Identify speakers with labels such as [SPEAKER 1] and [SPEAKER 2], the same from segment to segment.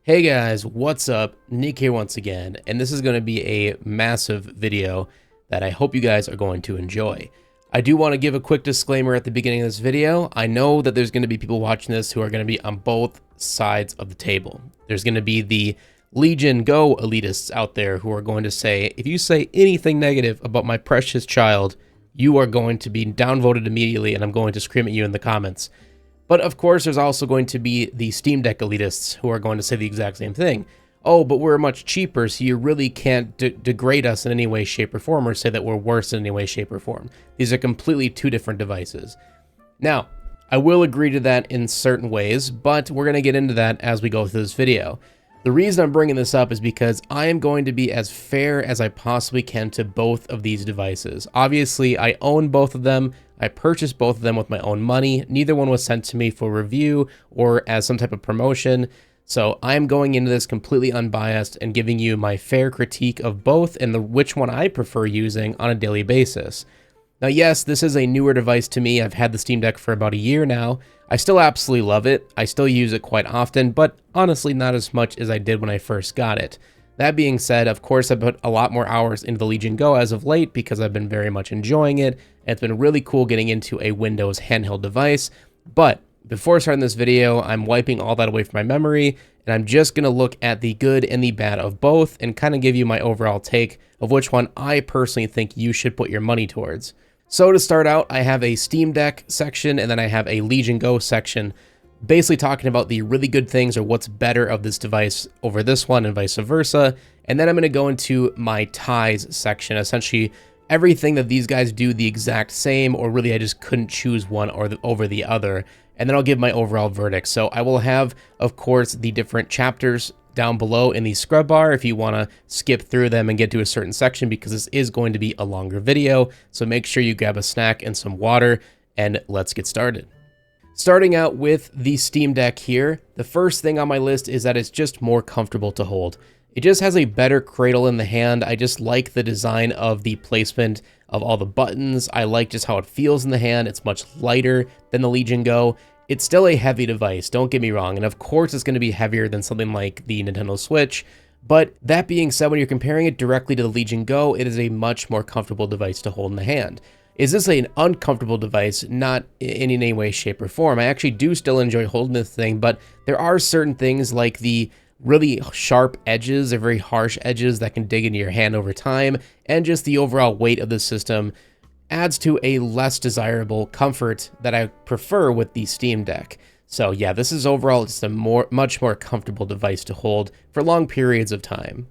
[SPEAKER 1] Hey guys, what's up? Nick here once again, and this is going to be a massive video that I hope you guys are going to enjoy. I do want to give a quick disclaimer at the beginning of this video. I know that there's going to be people watching this who are going to be on both sides of the table. There's going to be the Legion Go elitists out there who are going to say, if you say anything negative about my precious child, you are going to be downvoted immediately and I'm going to scream at you in the comments. But of course, there's also going to be the Steam Deck elitists who are going to say the exact same thing. Oh, but we're much cheaper, so you really can't degrade us in any way, shape, or form, or say that we're worse in any way, shape, or form. These are completely two different devices. Now, I will agree to that in certain ways, but we're going to get into that as we go through this video. The reason I'm bringing this up is because I am going to be as fair as I possibly can to both of these devices. Obviously, I own both of them. I purchased both of them with my own money. Neither one was sent to me for review or as some type of promotion. So I'm going into this completely unbiased and giving you my fair critique of both and which one I prefer using on a daily basis. Now, yes, this is a newer device to me. I've had the Steam Deck for about a year now. I still absolutely love it. I still use it quite often, but honestly not as much as I did when I first got it. That being said, of course, I put a lot more hours into the Legion Go as of late because I've been very much enjoying it, and it's been really cool getting into a Windows handheld device. But before starting this video, I'm wiping all that away from my memory, and I'm just going to look at the good and the bad of both and kind of give you my overall take of which one I personally think you should put your money towards. So to start out, I have a Steam Deck section, and then I have a Legion Go section, basically talking about the really good things or what's better of this device over this one and vice versa. And then I'm going to go into my ties section, essentially everything that these guys do the exact same, or really I just couldn't choose one over the other. And then I'll give my overall verdict. So I will have, of course, the different chapters down below in the scrub bar if you want to skip through them and get to a certain section, because this is going to be a longer video. So make sure you grab a snack and some water, and let's get started. Starting out with the Steam Deck here, the first thing on my list is that it's just more comfortable to hold. It just has a better cradle in the hand. I just like the design of the placement of all the buttons. I like just how it feels in the hand. It's much lighter than the Legion Go. It's still a heavy device, don't get me wrong, and of course it's going to be heavier than something like the Nintendo Switch, but that being said, when you're comparing it directly to the Legion Go, it is a much more comfortable device to hold in the hand. Is this an uncomfortable device? Not in any way, shape, or form. I actually do still enjoy holding this thing, but there are certain things like the really sharp edges or very harsh edges that can dig into your hand over time, and just the overall weight of the system adds to a less desirable comfort that I prefer with the Steam Deck. So yeah, this is overall just a much more comfortable device to hold for long periods of time.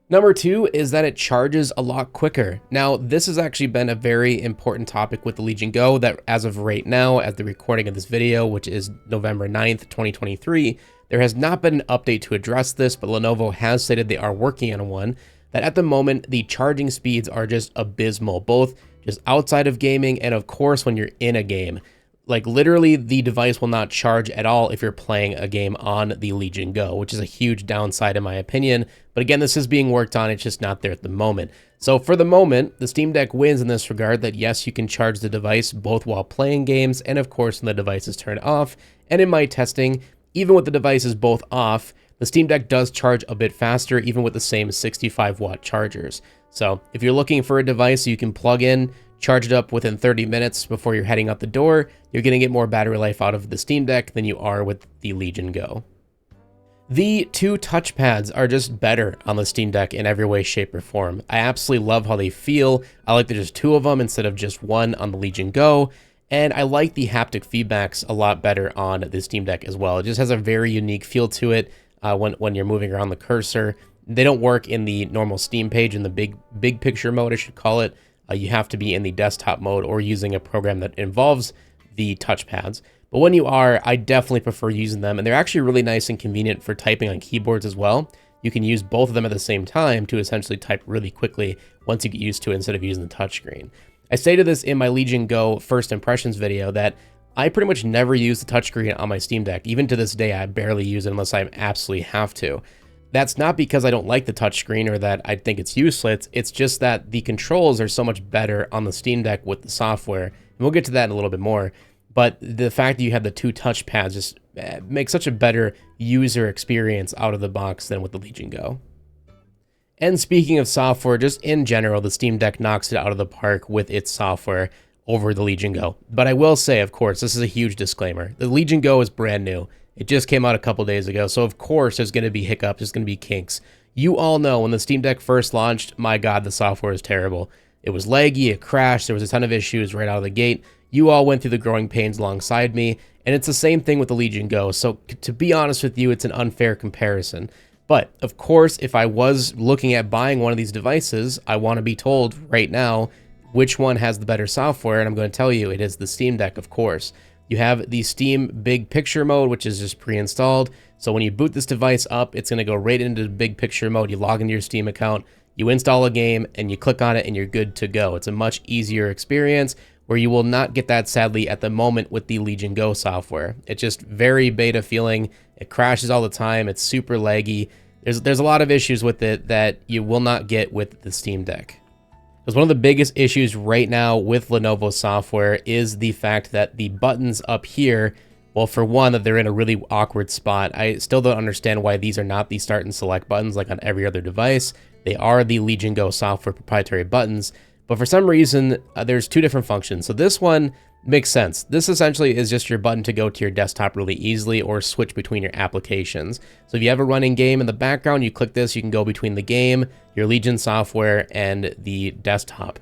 [SPEAKER 1] Number two is that it charges a lot quicker. Now, this has actually been a very important topic with the Legion Go that as of right now, at the recording of this video, which is November 9th, 2023, there has not been an update to address this, but Lenovo has stated they are working on one, that at the moment, the charging speeds are just abysmal, both just outside of gaming and of course when you're in a game. Like literally the device will not charge at all if you're playing a game on the Legion Go, which is a huge downside in my opinion. But again, this is being worked on, it's just not there at the moment. So for the moment, the Steam Deck wins in this regard that yes, you can charge the device both while playing games and of course when the device is turned off. And in my testing, even with the devices both off, the Steam Deck does charge a bit faster even with the same 65-watt chargers. So if you're looking for a device you can plug in, charge it up within 30 minutes before you're heading out the door, you're going to get more battery life out of the Steam Deck than you are with the Legion Go. The two touchpads are just better on the Steam Deck in every way, shape, or form. I absolutely love how they feel. I like that there's two of them instead of just one on the Legion Go, and I like the haptic feedbacks a lot better on the Steam Deck as well. It just has a very unique feel to it when you're moving around the cursor. They don't work in the normal Steam page in the big picture mode, I should call it. You have to be in the desktop mode or using a program that involves the touchpads. But when you are, I definitely prefer using them, and they're actually really nice and convenient for typing on keyboards as well. You can use both of them at the same time to essentially type really quickly once you get used to it instead of using the touchscreen. I stated this in my Legion Go first impressions video that I pretty much never use the touchscreen on my Steam Deck. Even to this day, I barely use it unless I absolutely have to. That's not because I don't like the touchscreen or that I think it's useless. It's just that the controls are so much better on the Steam Deck with the software. And we'll get to that in a little bit more. But the fact that you have the two touchpads just make such a better user experience out of the box than with the Legion Go. And speaking of software, just in general, the Steam Deck knocks it out of the park with its software over the Legion Go. But I will say, of course, this is a huge disclaimer. The Legion Go is brand new. It just came out a couple days ago, so of course there's going to be hiccups, there's going to be kinks. You all know when the Steam Deck first launched, my god, the software is terrible. It was laggy, it crashed, there was a ton of issues right out of the gate. You all went through the growing pains alongside me, and it's the same thing with the Legion Go, so to be honest with you, it's an unfair comparison. But, of course, if I was looking at buying one of these devices, I want to be told right now which one has the better software, and I'm going to tell you it is the Steam Deck, of course. You have the Steam Big Picture mode, which is just pre-installed. So when you boot this device up, it's going to go right into the Big Picture mode. You log into your Steam account, you install a game, and you click on it, and you're good to go. It's a much easier experience where you will not get that, sadly, at the moment with the Legion Go software. It's just very beta feeling. It crashes all the time. It's super laggy. There's a lot of issues with it that you will not get with the Steam Deck. Because one of the biggest issues right now with Lenovo software is the fact that the buttons up here, well, for one, that they're in a really awkward spot. I still don't understand why these are not the start and select buttons like on every other device. They are the Legion Go software proprietary buttons, but for some reason, there's two different functions. So this one makes sense. This essentially is just your button to go to your desktop really easily or switch between your applications. So if you have a running game in the background, you click this, you can go between the game, your Legion software, and the desktop.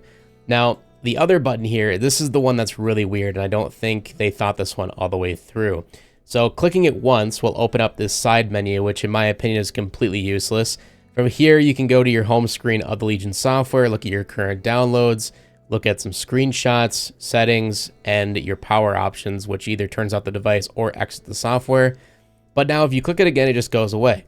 [SPEAKER 1] Now, the other button here, this is the one that's really weird, and I don't think they thought this one all the way through. So clicking it once will open up this side menu, which in my opinion is completely useless. From here, you can go to your home screen of the Legion software, look at your current downloads, look at some screenshots, settings, and your power options, which either turns off the device or exits the software. But now if you click it again, it just goes away.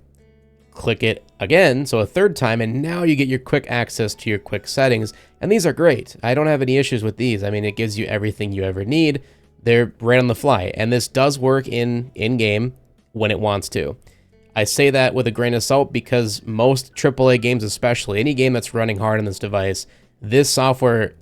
[SPEAKER 1] Click it again, so a third time, and now you get your quick access to your quick settings. And these are great. I don't have any issues with these. I mean, it gives you everything you ever need. They're right on the fly. And this does work in-game when it wants to. I say that with a grain of salt because most AAA games, especially any game that's running hard on this device, this software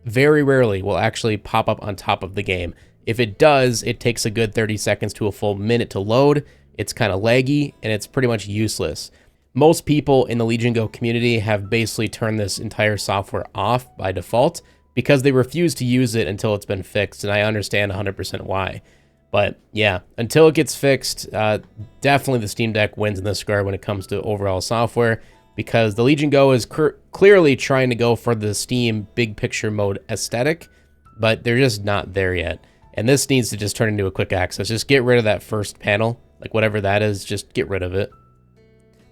[SPEAKER 1] very rarely will actually pop up on top of the game. If it does, it takes a good 30 seconds to a full minute to load. It's kind of laggy, and it's pretty much useless. Most people in the Legion Go community have basically turned this entire software off by default because they refuse to use it until it's been fixed, and I understand 100% why. But yeah, until it gets fixed, definitely the Steam Deck wins in this regard when it comes to overall software, because the Legion Go is clearly trying to go for the Steam Big Picture mode aesthetic, but they're just not there yet. And this needs to just turn into a quick access. Just get rid of that first panel, like whatever that is, just get rid of it.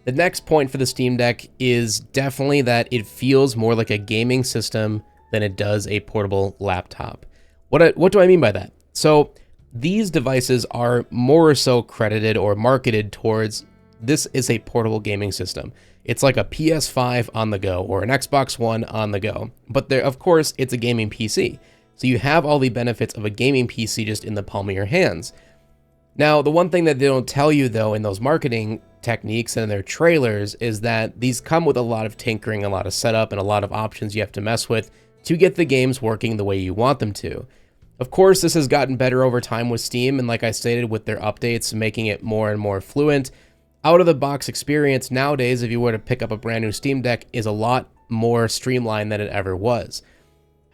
[SPEAKER 1] The next point for the Steam Deck is definitely that it feels more like a gaming system than it does a portable laptop. What do I mean by that? So these devices are more so credited or marketed towards this is a portable gaming system. It's like a PS5 on the go or an Xbox One on the go. But there, of course, it's a gaming PC. So you have all the benefits of a gaming PC just in the palm of your hands. Now, the one thing that they don't tell you, though, in those marketing techniques and their trailers is that these come with a lot of tinkering, a lot of setup, and a lot of options you have to mess with to get the games working the way you want them to. Of course, this has gotten better over time with Steam, and like I stated, with their updates, making it more and more fluent. Out-of-the-box experience nowadays, if you were to pick up a brand new Steam Deck, is a lot more streamlined than it ever was.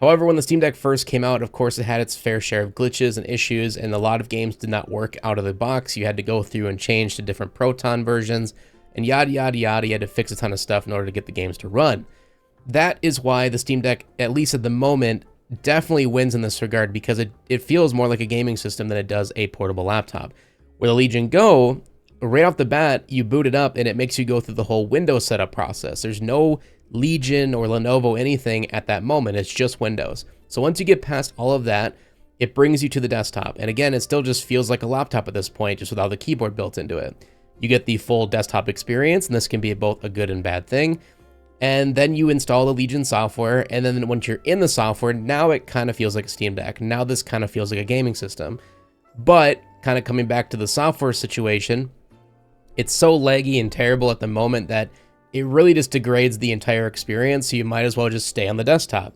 [SPEAKER 1] However, when the Steam Deck first came out, of course, it had its fair share of glitches and issues, and a lot of games did not work out of the box. You had to go through and change to different Proton versions, and yada, yada, yada. You had to fix a ton of stuff in order to get the games to run. That is why the Steam Deck, at least at the moment, definitely wins in this regard, because it feels more like a gaming system than it does a portable laptop. With a Legion Go, right off the bat, you boot it up, and it makes you go through the whole Windows setup process. There's no Legion or Lenovo anything at that moment. It's just Windows. So once you get past all of that, it brings you to the desktop. And again, it still just feels like a laptop at this point, just without the keyboard built into it. You get the full desktop experience, and this can be both a good and bad thing. And then you install the Legion software, and then once you're in the software, now it kind of feels like a Steam Deck. Now this kind of feels like a gaming system. But kind of coming back to the software situation, it's so laggy and terrible at the moment that it really just degrades the entire experience, so you might as well just stay on the desktop.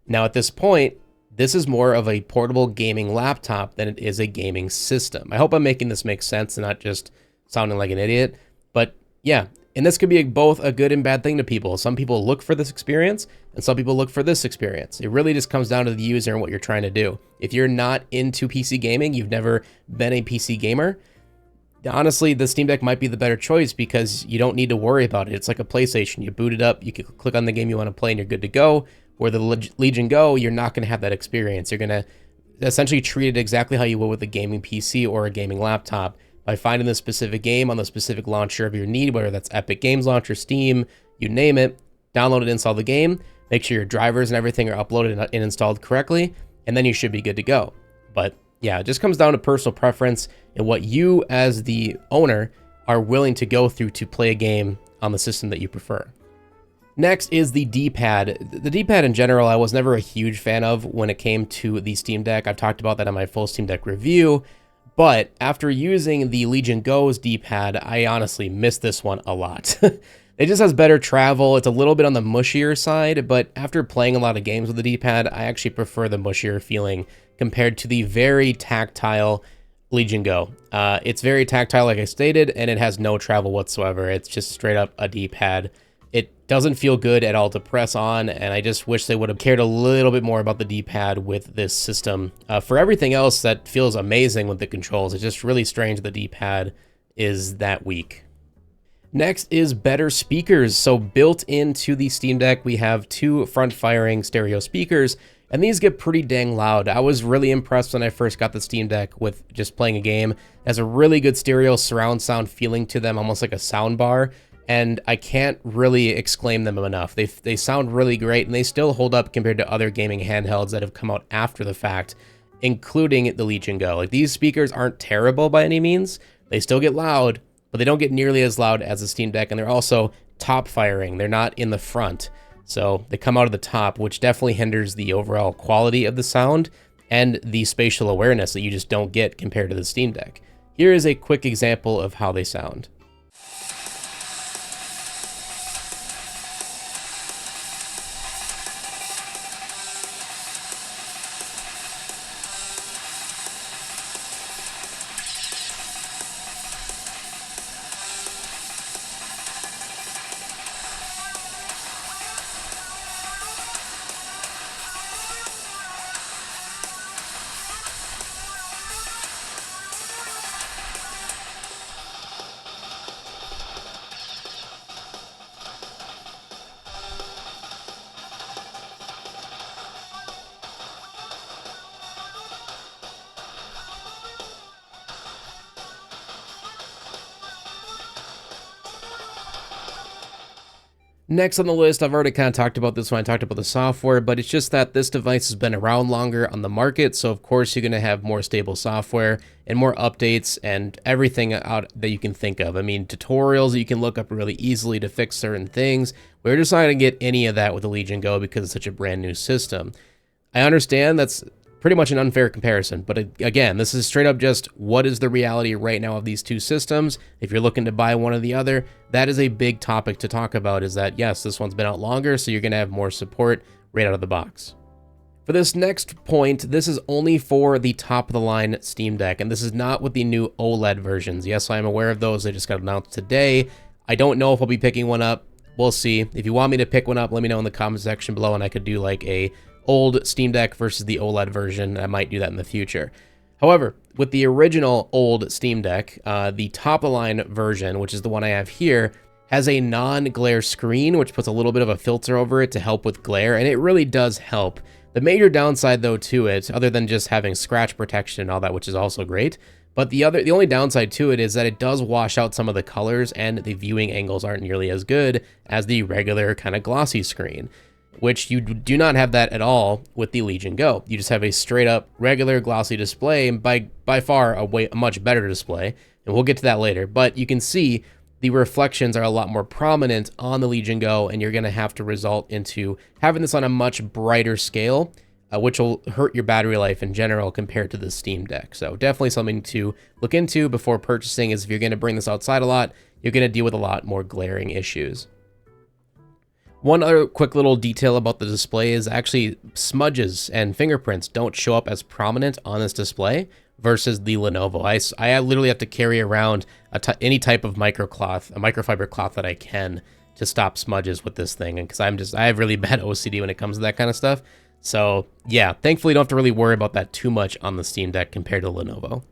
[SPEAKER 1] Now at this point, This is more of a portable gaming laptop than it is a gaming system. I hope I'm making this make sense and not just sounding like an idiot. But yeah, and this could be both a good and bad thing to people. Some people look for this experience, and some people look for this experience. It really just comes down to the user and what you're trying to do. If you're not into PC gaming, you've never been a PC gamer, honestly, the Steam Deck might be the better choice because you don't need to worry about it. It's like a PlayStation. You boot it up, you can click on the game you want to play, and you're good to go. Where the Legion Go, you're not going to have that experience. You're going to essentially treat it exactly how you would with a gaming PC or a gaming laptop by finding the specific game on the specific launcher of your need, whether that's Epic Games Launcher, Steam, you name it. Download it, install the game, make sure your drivers and everything are uploaded and installed correctly, and then you should be good to go. But yeah, it just comes down to personal preference and what you as the owner are willing to go through to play a game on the system that you prefer. Next is the D-pad. The D-pad in general, I was never a huge fan of when it came to the Steam Deck. I've talked about that on my full Steam Deck review, but after using the Legion Go's D-pad, I honestly miss this one a lot. It just has better travel. It's a little bit on the mushier side, but after playing a lot of games with the D-pad, I actually prefer the mushier feeling compared to the very tactile Legion Go. It's very tactile, like I stated, and it has no travel whatsoever. It's just straight up a D-pad. It doesn't feel good at all to press on, and I just wish they would have cared a little bit more about the D-pad with this system. For everything else, that feels amazing with the controls. It's just really strange the D-pad is that weak. Next is better speakers. So built into the Steam Deck, we have two front-firing stereo speakers, and these get pretty dang loud. I was really impressed when I first got the Steam Deck with just playing a game. It has a really good stereo surround sound feeling to them, almost like a sound bar. And I can't really exclaim them enough. They sound really great, and they still hold up compared to other gaming handhelds that have come out after the fact, including the Legion Go. Like, these speakers aren't terrible by any means. They still get loud, but they don't get nearly as loud as the Steam Deck, and they're also top firing. They're not in the front, so they come out of the top, which definitely hinders the overall quality of the sound and the spatial awareness that you just don't get compared to the Steam Deck. Here is a quick example of how they sound. Next on the list, I've already kind of talked about this when I talked about the software, but it's just that this device has been around longer on the market, so of course you're going to have more stable software and more updates and everything out that you can think of. I mean, tutorials that you can look up really easily to fix certain things. We're just not going to get any of that with the Legion Go because it's such a brand new system. I understand that's pretty much an unfair comparison, but again, this is straight up just what is the reality right now of these two systems. If you're looking to buy one or the other, that is a big topic to talk about, is that yes, this one's been out longer, so you're going to have more support right out of the box. For this next point, this is only for the top of the line Steam Deck, and this is not with the new OLED versions. Yes, I am aware of those. They just got announced today. I don't know if I'll be picking one up. We'll see. If you want me to pick one up, let me know in the comment section below, and I could do like a old Steam Deck versus the OLED version. I might do that in the future. However, with the original old Steam Deck, the top-of-the-line version, which is the one I have here, has a non-glare screen, which puts a little bit of a filter over it to help with glare, and it really does help. The major downside, though, to it, other than just having scratch protection and all that, which is also great, but the only downside to it is that it does wash out some of the colors, and the viewing angles aren't nearly as good as the regular kind of glossy screen, which you do not have that at all with the Legion Go. You just have a straight up regular glossy display, and by far a much better display, and we'll get to that later. But you can see the reflections are a lot more prominent on the Legion Go, and you're going to have to result into having this on a much brighter scale, which will hurt your battery life in general compared to the Steam Deck. So definitely something to look into before purchasing, is if you're going to bring this outside a lot, you're going to deal with a lot more glaring issues. One other quick little detail about the display is actually smudges and fingerprints don't show up as prominent on this display versus the Lenovo. I literally have to carry around any type of microfiber cloth that I can to stop smudges with this thing, and because I have really bad OCD when it comes to that kind of stuff. So yeah, thankfully you don't have to really worry about that too much on the Steam Deck compared to Lenovo.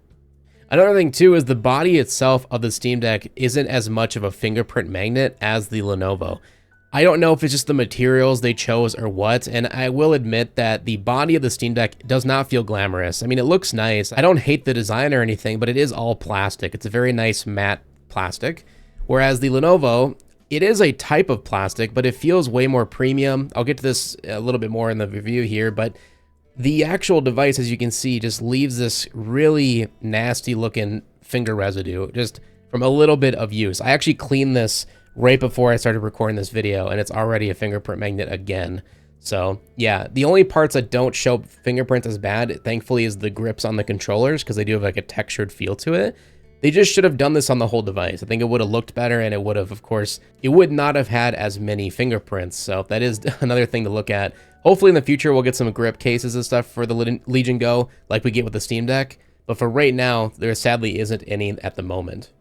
[SPEAKER 1] Another thing too is the body itself of the Steam Deck isn't as much of a fingerprint magnet as the Lenovo. I don't know if it's just the materials they chose or what, and I will admit that the body of the Steam Deck does not feel glamorous. I mean, it looks nice. I don't hate the design or anything, but it is all plastic. It's a very nice matte plastic, whereas the Lenovo, it is a type of plastic, but it feels way more premium. I'll get to this a little bit more in the review here, but the actual device, as you can see, just leaves this really nasty looking finger residue just from a little bit of use. I actually cleaned this right before I started recording this video, and it's already a fingerprint magnet again. So yeah, the only parts that don't show fingerprints as bad, thankfully, is the grips on the controllers, because they do have like a textured feel to it. They just should have done this on the whole device. I think it would have looked better, and it would have, of course, it would not have had as many fingerprints. So that is another thing to look at. Hopefully in the future, we'll get some grip cases and stuff for the Legion Go, like we get with the Steam Deck. But for right now, there sadly isn't any at the moment.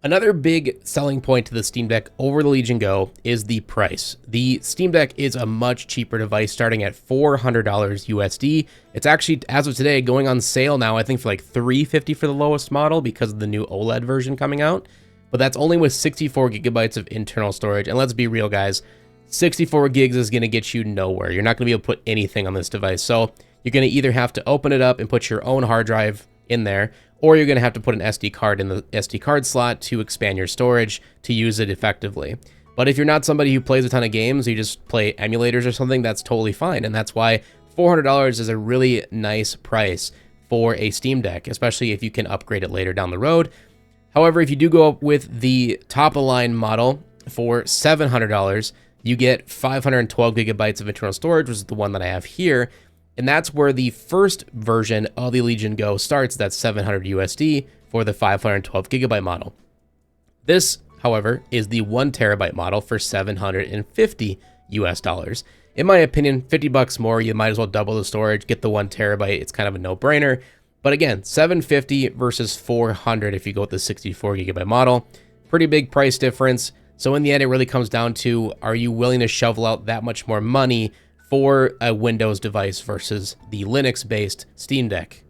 [SPEAKER 1] Another big selling point to the Steam Deck over the Legion Go is the price. The Steam Deck is a much cheaper device, starting at $400 USD. It's actually, as of today, going on sale now, I think for like $350 for the lowest model because of the new OLED version coming out. But that's only with 64 gigabytes of internal storage. And let's be real, guys, 64 gigs is going to get you nowhere. You're not going to be able to put anything on this device. So you're going to either have to open it up and put your own hard drive in there, or you're going to have to put an SD card in the SD card slot to expand your storage to use it effectively. But if you're not somebody who plays a ton of games, you just play emulators or something, that's totally fine. And that's why $400 is a really nice price for a Steam Deck, especially if you can upgrade it later down the road. However, if you do go up with the top-of-the-line model for $700, you get 512 gigabytes of internal storage, which is the one that I have here. And that's where the first version of the Legion Go starts. That's 700 USD for the 512 gigabyte model. This, however, is the 1 terabyte model for $750 US. In my opinion, 50 bucks more, you might as well double the storage, get the 1 terabyte. It's kind of a no-brainer. But again, 750 versus 400 if you go with the 64 gigabyte model. Pretty big price difference. So in the end, it really comes down to, are you willing to shovel out that much more money for a Windows device versus the Linux-based Steam Deck?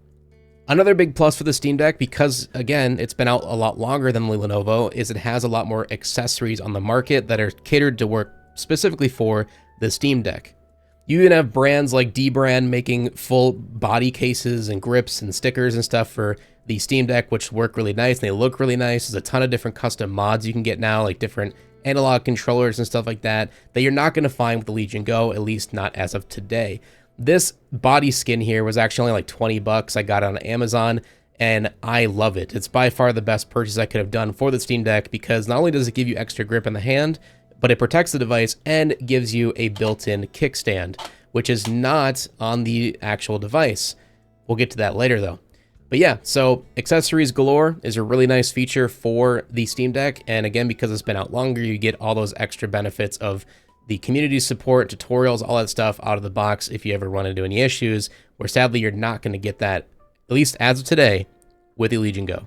[SPEAKER 1] Another big plus for the Steam Deck, because again, it's been out a lot longer than the Lenovo, is it has a lot more accessories on the market that are catered to work specifically for the Steam Deck. You even have brands like D-Brand making full body cases and grips and stickers and stuff for the Steam Deck, which work really nice and they look really nice. There's a ton of different custom mods you can get now, like different analog controllers and stuff like that you're not going to find with the Legion Go, at least not as of today. This body skin here was actually only like 20 bucks. I got it on Amazon and I love it. It's by far the best purchase I could have done for the Steam Deck, because not only does it give you extra grip in the hand, but it protects the device and gives you a built-in kickstand, which is not on the actual device. We'll get to that later though. But yeah, so accessories galore is a really nice feature for the Steam Deck. And again, because it's been out longer, you get all those extra benefits of the community support, tutorials, all that stuff out of the box if you ever run into any issues, where sadly you're not going to get that, at least as of today, with the Legion Go.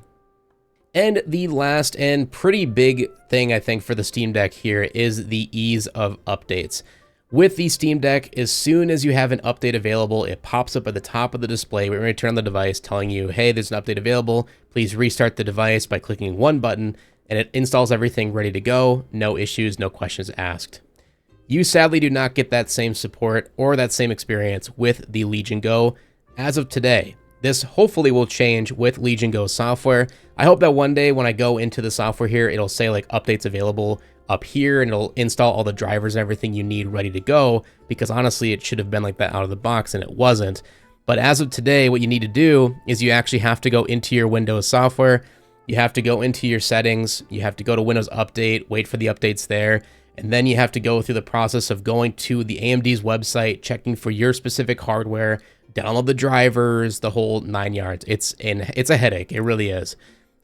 [SPEAKER 1] And the last and pretty big thing I think for the Steam Deck here is the ease of updates. With the Steam Deck, as soon as you have an update available, it pops up at the top of the display when you turn on the device telling you, hey, there's an update available. Please restart the device by clicking one button, and it installs everything ready to go. No issues, no questions asked. You sadly do not get that same support or that same experience with the Legion Go as of today. This hopefully will change with Legion Go software. I hope that one day when I go into the software here, it'll say like updates available up here, and it'll install all the drivers and everything you need ready to go, because honestly it should have been like that out of the box and it wasn't. But as of today, what you need to do is you actually have to go into your Windows software, you have to go into your settings, you have to go to Windows Update, wait for the updates there, and then you have to go through the process of going to the AMD's website, checking for your specific hardware, download the drivers, the whole 9 yards. It's a headache, it really is.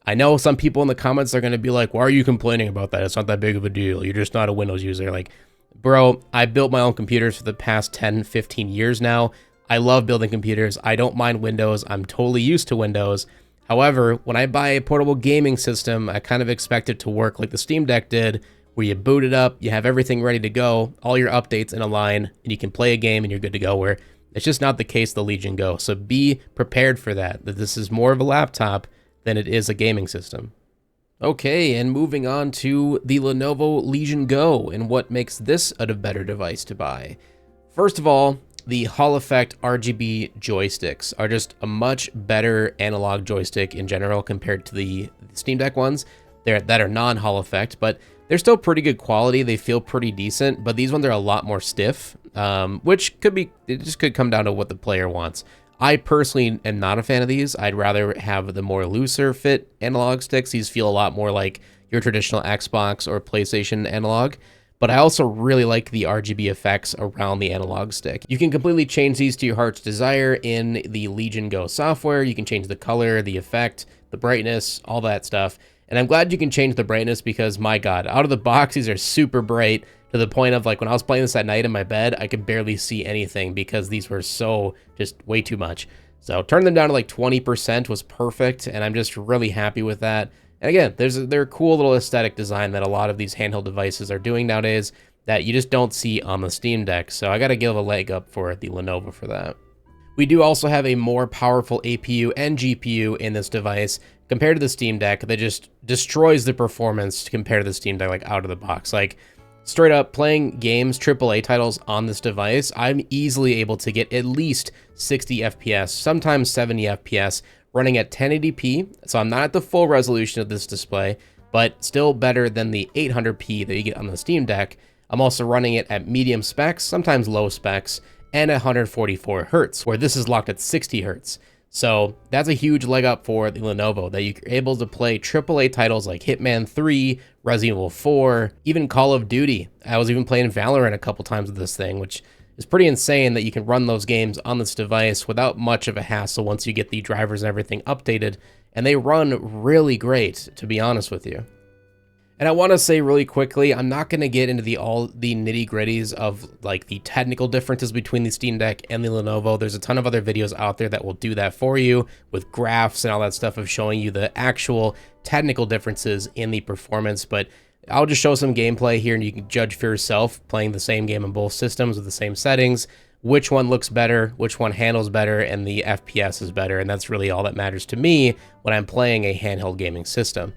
[SPEAKER 1] I know some people in the comments are going to be like, why are you complaining about that? It's not that big of a deal. You're just not a Windows user. Like, Bro, I built my own computers for the past 10, 15 years now. I love building computers. I don't mind Windows. I'm totally used to Windows. However, when I buy a portable gaming system, I kind of expect it to work like the Steam Deck did, where you boot it up, you have everything ready to go, all your updates in a line, and you can play a game and you're good to go, where it's just not the case the Legion Go. So be prepared for that this is more of a laptop than it is a gaming system. Okay, and moving on to the Lenovo Legion Go and what makes this a better device to buy. First of all, the Hall Effect RGB joysticks are just a much better analog joystick in general compared to the Steam Deck ones that are non-Hall Effect, but they're still pretty good quality. They feel pretty decent, but these ones are a lot more stiff, which it just could come down to what the player wants. I personally am not a fan of these. I'd rather have the more looser fit analog sticks. These feel a lot more like your traditional Xbox or PlayStation analog. But I also really like the RGB effects around the analog stick. You can completely change these to your heart's desire in the Legion Go software. You can change the color, the effect, the brightness, all that stuff. And I'm glad you can change the brightness because, my God, out of the box, these are super bright to the point of, like, when I was playing this at night in my bed, I could barely see anything because these were so just way too much. So turning them down to like 20% was perfect, and I'm just really happy with that. And again, they're a cool little aesthetic design that a lot of these handheld devices are doing nowadays that you just don't see on the Steam Deck. So I got to give a leg up for the Lenovo for that. We do also have a more powerful APU and GPU in this device compared to the Steam Deck that just destroys the performance compared to the Steam Deck, like out of the box. Like straight up playing games, AAA titles on this device, I'm easily able to get at least 60 FPS, sometimes 70 FPS, running at 1080p. So I'm not at the full resolution of this display, but still better than the 800p that you get on the Steam Deck. I'm also running it at medium specs, sometimes low specs, and 144 Hz, where this is locked at 60 Hz. So that's a huge leg up for the Lenovo, that you're able to play AAA titles like Hitman 3, Resident Evil 4, even Call of Duty. I was even playing Valorant a couple times with this thing, which is pretty insane that you can run those games on this device without much of a hassle once you get the drivers and everything updated. And they run really great, to be honest with you. And I want to say really quickly, I'm not going to get into all the nitty gritties of like the technical differences between the Steam Deck and the Lenovo. There's a ton of other videos out there that will do that for you with graphs and all that stuff of showing you the actual technical differences in the performance. But I'll just show some gameplay here and you can judge for yourself playing the same game on both systems with the same settings, which one looks better, which one handles better, and the FPS is better. And that's really all that matters to me when I'm playing a handheld gaming system.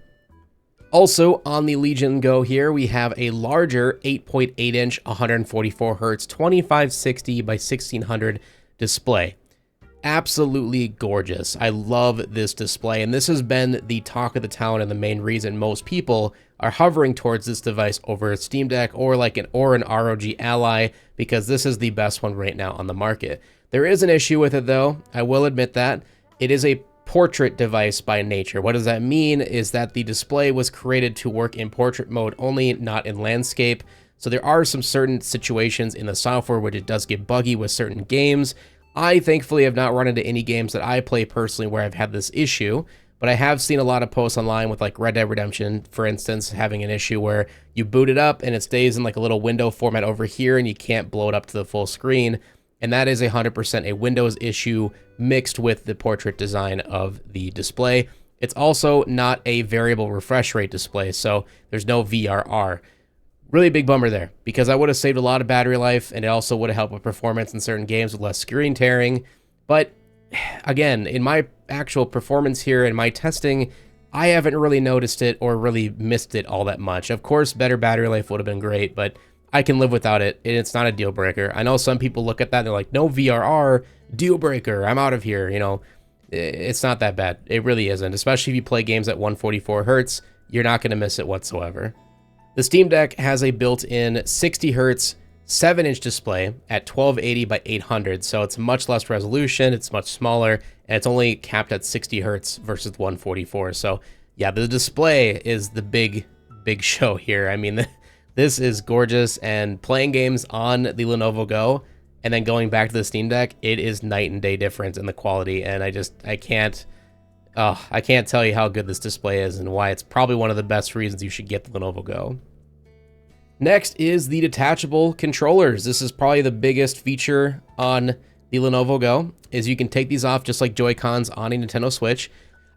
[SPEAKER 1] Also, on the Legion Go here, we have a larger 8.8-inch 144 Hz 2560 by 1600 display. Absolutely gorgeous. I love this display, and this has been the talk of the town and the main reason most people are hovering towards this device over a Steam Deck or an ROG Ally, because this is the best one right now on the market. There is an issue with it though, I will admit that. It is a portrait device by nature. What does that mean is that the display was created to work in portrait mode only, not in landscape. So there are some certain situations in the software where it does get buggy with certain games. I thankfully have not run into any games that I play personally where I've had this issue, but I have seen a lot of posts online with like Red Dead Redemption, for instance, having an issue where you boot it up and it stays in like a little window format over here and you can't blow it up to the full screen. And that is 100% a Windows issue mixed with the portrait design of the display. It's also not a variable refresh rate display, so there's no VRR. Really big bummer there, because I would have saved a lot of battery life, and it also would have helped with performance in certain games with less screen tearing. But again, in my actual performance here, in my testing, I haven't really noticed it or really missed it all that much. Of course, better battery life would have been great, but I can live without it, and it's not a deal breaker. I know some people look at that and they're like, no VRR, deal breaker, I'm out of here. You know, it's not that bad. It really isn't, especially if you play games at 144 Hz, you're not going to miss it whatsoever. The Steam Deck has a built-in 60 Hz 7-inch display at 1280 by 800, so it's much less resolution, it's much smaller, and it's only capped at 60 Hz versus 144. So yeah, the display is the big show here. I mean, this is gorgeous, and playing games on the Lenovo Go and then going back to the Steam Deck, it is night and day difference in the quality, and I can't tell you how good this display is and why it's probably one of the best reasons you should get the Lenovo Go. Next is the detachable controllers. This is probably the biggest feature on the Lenovo Go, is you can take these off just like Joy-Cons on a Nintendo Switch.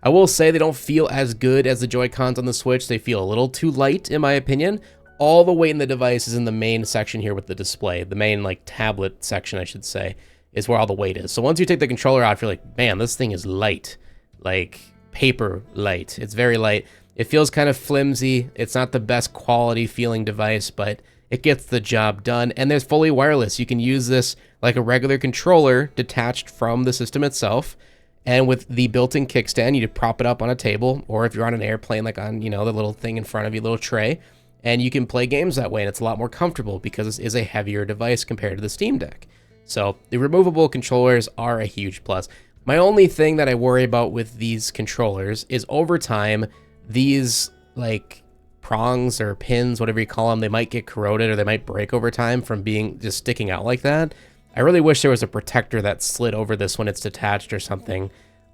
[SPEAKER 1] I will say they don't feel as good as the Joy-Cons on the Switch. They feel a little too light, in my opinion. All the weight in the device is in the main section here with the display. The main, like, tablet section, I should say, is where all the weight is. So once you take the controller out, you're like, man, this thing is light. Like, paper light. It's very light. It feels kind of flimsy. It's not the best quality feeling device, but it gets the job done. And there's fully wireless. You can use this like a regular controller detached from the system itself. And with the built-in kickstand, you just prop it up on a table, or if you're on an airplane, like on, you know, the little thing in front of you, little tray, and you can play games that way. And it's a lot more comfortable because this is a heavier device compared to the Steam Deck. So the removable controllers are a huge plus. My only thing that I worry about with these controllers is over time, these like prongs or pins, whatever you call them, they might get corroded or they might break over time from being just sticking out like that. I really wish there was a protector that slid over this when it's detached or something.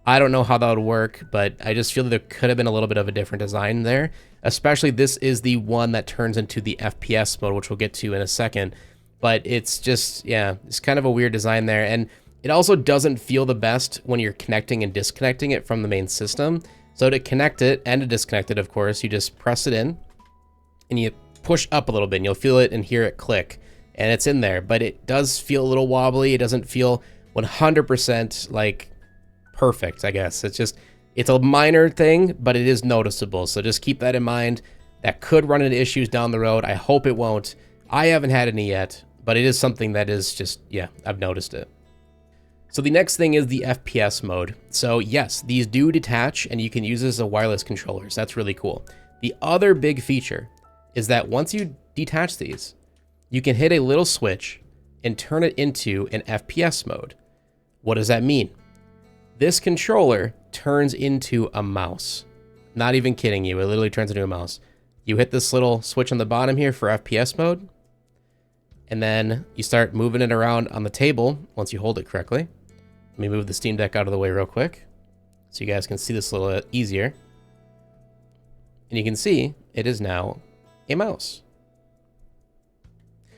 [SPEAKER 1] I don't know how that would work, but I just feel that there could have been a little bit of a different design there. Especially this is the one that turns into the FPS mode, which we'll get to in a second. But it's just, yeah, it's kind of a weird design there. And it also doesn't feel the best when you're connecting and disconnecting it from the main system. So to connect it and to disconnect it, of course, you just press it in and you push up a little bit and you'll feel it and hear it click. And it's in there, but it does feel a little wobbly. It doesn't feel 100% like perfect, I guess. It's a minor thing, but it is noticeable. So just keep that in mind. That could run into issues down the road. I hope it won't. I haven't had any yet, but it is something that is just, yeah, I've noticed it. So the next thing is the FPS mode. So yes, these do detach and you can use this as a wireless controllers. That's really cool. The other big feature is that once you detach these, you can hit a little switch and turn it into an FPS mode. What does that mean? This controller turns into a mouse. Not even kidding you, it literally turns into a mouse. You hit this little switch on the bottom here for FPS mode, and then you start moving it around on the table once you hold it correctly. Let me move the Steam Deck out of the way real quick so you guys can see this a little bit easier. And you can see it is now a mouse.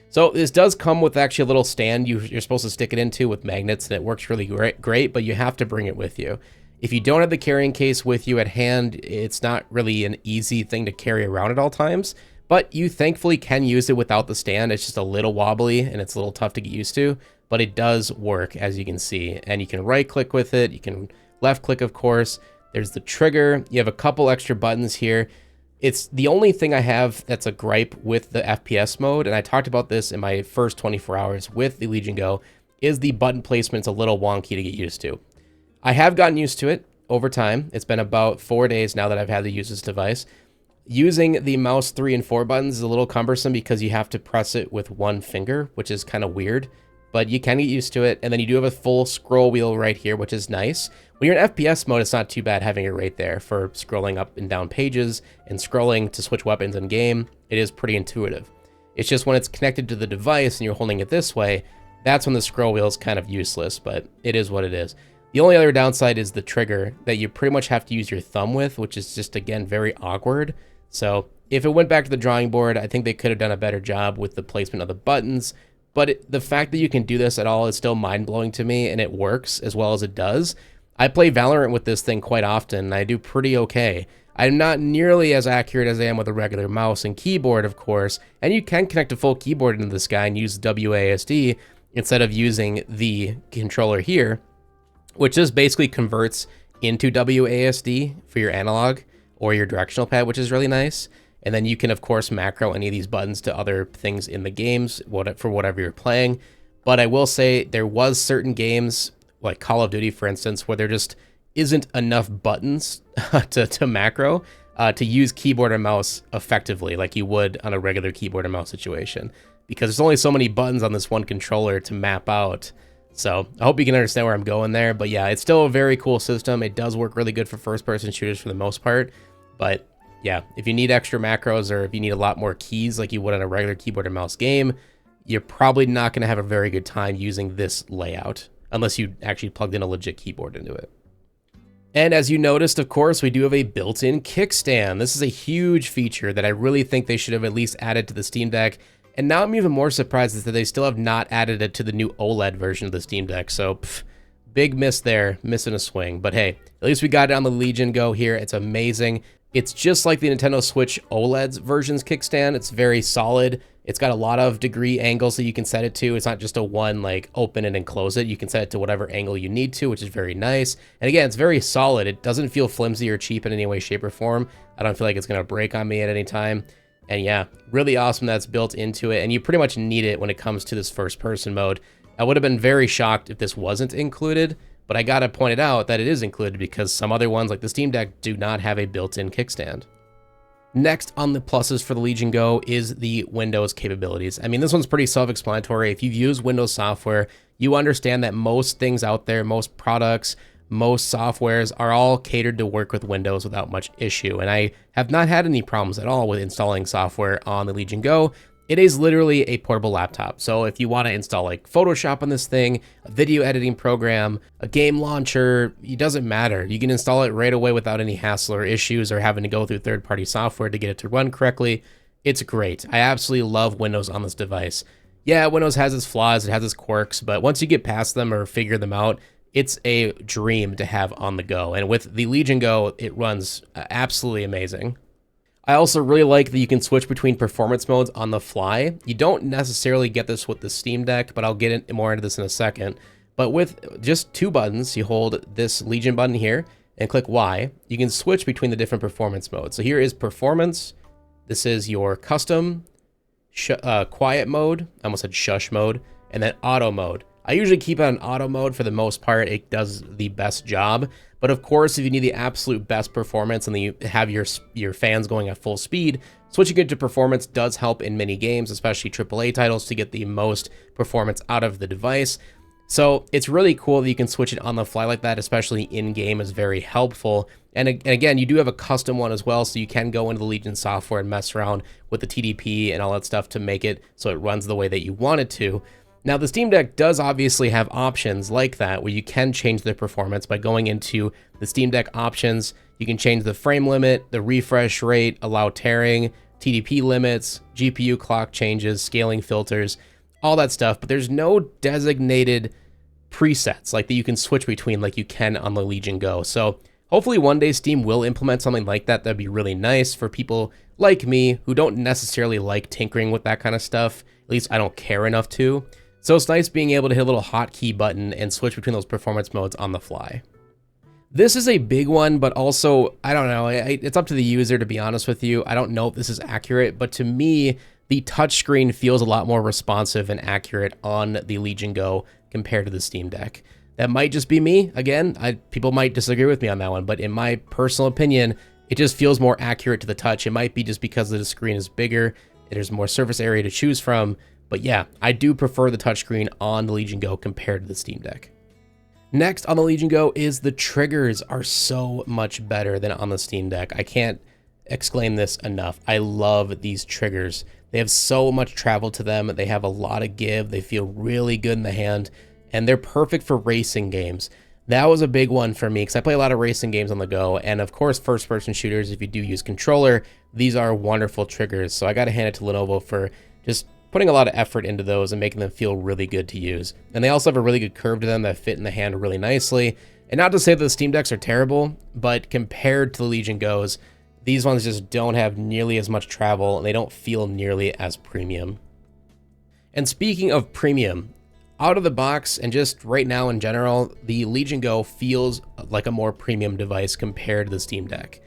[SPEAKER 1] So this does come with actually a little stand you're supposed to stick it into with magnets, and it works really great, but you have to bring it with you. If you don't have the carrying case with you at hand, it's not really an easy thing to carry around at all times, but you thankfully can use it without the stand. It's just a little wobbly and it's a little tough to get used to, but it does work, as you can see. And you can right click with it. You can left click, of course. There's the trigger. You have a couple extra buttons here. It's the only thing I have that's a gripe with the FPS mode, and I talked about this in my first 24 hours with the Legion Go, is the button placement's a little wonky to get used to. I have gotten used to it over time. It's been about 4 days now that I've had to use this device. Using the mouse 3 and 4 buttons is a little cumbersome because you have to press it with one finger, which is kind of weird, but you can get used to it. And then you do have a full scroll wheel right here, which is nice. When you're in FPS mode, it's not too bad having it right there for scrolling up and down pages and scrolling to switch weapons in game. It is pretty intuitive. It's just when it's connected to the device and you're holding it this way, that's when the scroll wheel is kind of useless, but it is what it is. The only other downside is the trigger that you pretty much have to use your thumb with, which is just, again, very awkward. So if it went back to the drawing board, I think they could have done a better job with the placement of the buttons. But the fact that you can do this at all is still mind-blowing to me, and it works as well as it does. I play Valorant with this thing quite often, and I do pretty okay. I'm not nearly as accurate as I am with a regular mouse and keyboard, of course, and you can connect a full keyboard into this guy and use WASD instead of using the controller here, which just basically converts into WASD for your analog or your directional pad, which is really nice. And then you can, of course, macro any of these buttons to other things in the games for whatever you're playing. But I will say there was certain games, like Call of Duty, for instance, where there just isn't enough buttons to macro to use keyboard and mouse effectively like you would on a regular keyboard and mouse situation. Because there's only so many buttons on this one controller to map out. So I hope you can understand where I'm going there. But yeah, it's still a very cool system. It does work really good for first-person shooters for the most part. But yeah, if you need extra macros or if you need a lot more keys like you would on a regular keyboard and mouse game, you're probably not going to have a very good time using this layout unless you actually plugged in a legit keyboard into it. And as you noticed, of course, we do have a built-in kickstand. This is a huge feature that I really think they should have at least added to the Steam Deck. And now I'm even more surprised that they still have not added it to the new OLED version of the Steam Deck. So, big miss there, missing a swing. But hey, at least we got it on the Legion Go here. It's amazing. It's just like the Nintendo Switch OLED's version's kickstand. It's very solid. It's got a lot of degree angles that you can set it to. It's not just a one, like, open it and close it. You can set it to whatever angle you need to, which is very nice. And again, it's very solid. It doesn't feel flimsy or cheap in any way, shape, or form. I don't feel like it's going to break on me at any time. And yeah, really awesome that's built into it. And you pretty much need it when it comes to this first-person mode. I would have been very shocked if this wasn't included, but I gotta point it out that it is included because some other ones, like the Steam Deck, do not have a built-in kickstand. Next on the pluses for the Legion Go is the Windows capabilities. I mean, this one's pretty self-explanatory. If you've used Windows software, you understand that most things out there, most products, most softwares are all catered to work with Windows without much issue. And I have not had any problems at all with installing software on the Legion Go. It is literally a portable laptop. So if you want to install like Photoshop on this thing, a video editing program, a game launcher, it doesn't matter. You can install it right away without any hassle or issues or having to go through third-party software to get it to run correctly. It's great. I absolutely love Windows on this device. Yeah, Windows has its flaws, it has its quirks, but once you get past them or figure them out, it's a dream to have on the go. And with the Legion Go, it runs absolutely amazing. I also really like that you can switch between performance modes on the fly. You don't necessarily get this with the Steam Deck, but I'll get more into this in a second. But with just 2 buttons, you hold this Legion button here and click Y. You can switch between the different performance modes. So here is performance. This is your custom, quiet mode. I almost said shush mode. And then auto mode. I usually keep it on auto mode for the most part. It does the best job. But of course, if you need the absolute best performance and you have your fans going at full speed, switching it to performance does help in many games, especially AAA titles, to get the most performance out of the device. So it's really cool that you can switch it on the fly like that, especially in-game is very helpful. And again, you do have a custom one as well, so you can go into the Legion software and mess around with the TDP and all that stuff to make it so it runs the way that you want it to. Now, the Steam Deck does obviously have options like that, where you can change the performance by going into the Steam Deck options. You can change the frame limit, the refresh rate, allow tearing, TDP limits, GPU clock changes, scaling filters, all that stuff, but there's no designated presets like that you can switch between like you can on the Legion Go. So hopefully one day Steam will implement something like that. That'd be really nice for people like me who don't necessarily like tinkering with that kind of stuff. At least I don't care enough to. So it's nice being able to hit a little hotkey button and switch between those performance modes on the fly. This is a big one, but also, I don't know, it's up to the user, to be honest with you. I don't know if this is accurate, but to me, the touchscreen feels a lot more responsive and accurate on the Legion Go compared to the Steam Deck. That might just be me. Again, people might disagree with me on that one, but in my personal opinion, it just feels more accurate to the touch. It might be just because the screen is bigger, there's more surface area to choose from, but yeah, I do prefer the touchscreen on the Legion Go compared to the Steam Deck. Next on the Legion Go is the triggers are so much better than on the Steam Deck. I can't exclaim this enough. I love these triggers. They have so much travel to them. They have a lot of give. They feel really good in the hand, and they're perfect for racing games. That was a big one for me because I play a lot of racing games on the go, and of course first-person shooters, if you do use controller, these are wonderful triggers. So I got to hand it to Lenovo for just putting a lot of effort into those and making them feel really good to use. And they also have a really good curve to them that fit in the hand really nicely. And not to say that the Steam Decks are terrible, but compared to the Legion Go's, these ones just don't have nearly as much travel and they don't feel nearly as premium. And speaking of premium, out of the box and just right now in general, the Legion Go feels like a more premium device compared to the Steam Deck.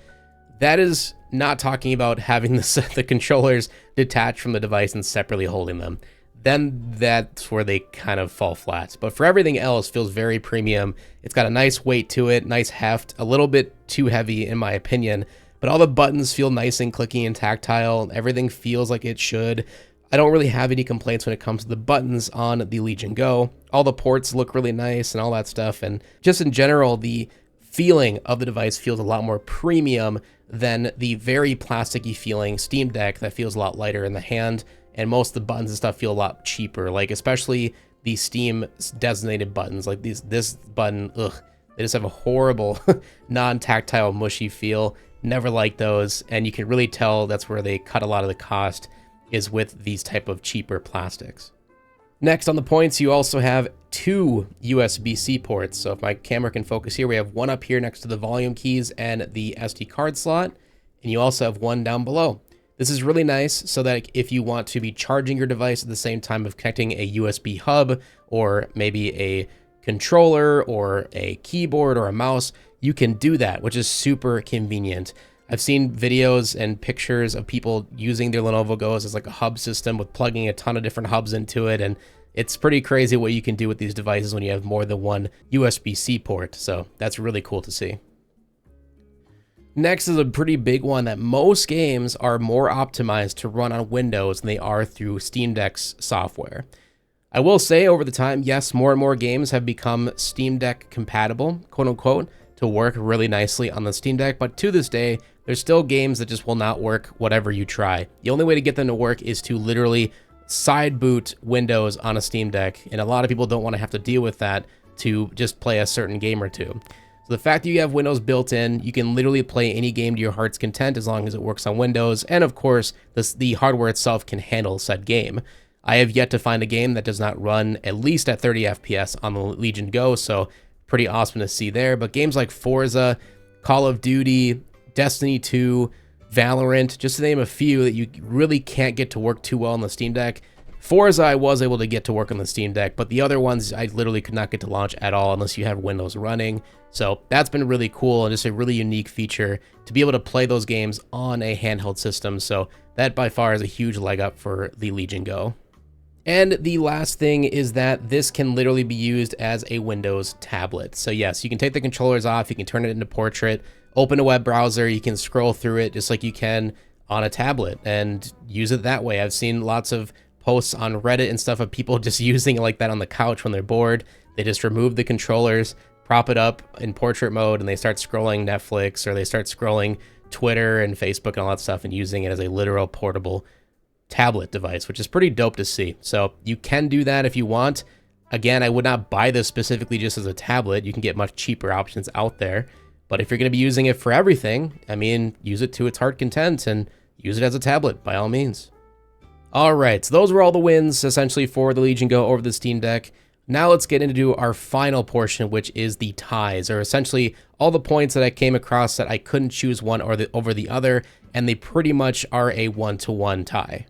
[SPEAKER 1] That is not talking about having the controllers detached from the device and separately holding them. Then that's where they kind of fall flat. But for everything else, feels very premium. It's got a nice weight to it, nice heft, a little bit too heavy in my opinion, but all the buttons feel nice and clicky and tactile. Everything feels like it should. I don't really have any complaints when it comes to the buttons on the Legion Go. All the ports look really nice and all that stuff. And just in general, the feeling of the device feels a lot more premium than the very plasticky feeling Steam Deck that feels a lot lighter in the hand, and most of the buttons and stuff feel a lot cheaper, like especially the Steam designated buttons, like this button, They just have a horrible non-tactile mushy feel. Never liked those, and you can really tell that's where they cut a lot of the cost, is with these type of cheaper plastics. Next on the points, you also have 2 USB-C ports. So if my camera can focus here, we have one up here next to the volume keys and the SD card slot, and you also have one down below. This is really nice so that if you want to be charging your device at the same time of connecting a USB hub or maybe a controller or a keyboard or a mouse, you can do that, which is super convenient. I've seen videos and pictures of people using their Lenovo Go's as like a hub system with plugging a ton of different hubs into it, and it's pretty crazy what you can do with these devices when you have more than one USB-C port, so that's really cool to see. Next is a pretty big one that most games are more optimized to run on Windows than they are through Steam Deck's software. I will say over the time, yes, more and more games have become Steam Deck compatible, quote unquote, to work really nicely on the Steam Deck, but to this day, there's still games that just will not work whatever you try. The only way to get them to work is to literally side boot Windows on a Steam Deck, and a lot of people don't want to have to deal with that to just play a certain game or two. So the fact that you have Windows built in, you can literally play any game to your heart's content as long as it works on Windows, and of course, the hardware itself can handle said game. I have yet to find a game that does not run at least at 30 FPS on the Legion Go, so pretty awesome to see there. But games like Forza, Call of Duty, Destiny 2, Valorant, just to name a few that you really can't get to work too well on the Steam Deck. Forza I was able to get to work on the Steam Deck, but the other ones I literally could not get to launch at all unless you have Windows running. So that's been really cool and just a really unique feature to be able to play those games on a handheld system. So that by far is a huge leg up for the Legion Go. And the last thing is that this can literally be used as a Windows tablet. So yes, you can take the controllers off, you can turn it into portrait, open a web browser, you can scroll through it just like you can on a tablet and use it that way. I've seen lots of posts on Reddit and stuff of people just using it like that on the couch when they're bored. They just remove the controllers, prop it up in portrait mode, and they start scrolling Netflix or they start scrolling Twitter and Facebook and all that stuff and using it as a literal portable tablet device, which is pretty dope to see. So you can do that if you want. Again, I would not buy this specifically just as a tablet. You can get much cheaper options out there. But if you're going to be using it for everything, I mean, use it to its heart content and use it as a tablet by all means. All right, so those were all the wins essentially for the Legion Go over the Steam Deck. Now let's get into our final portion, which is the ties, or essentially all the points that I came across that I couldn't choose one over the other, and they pretty much are a one-to-one tie.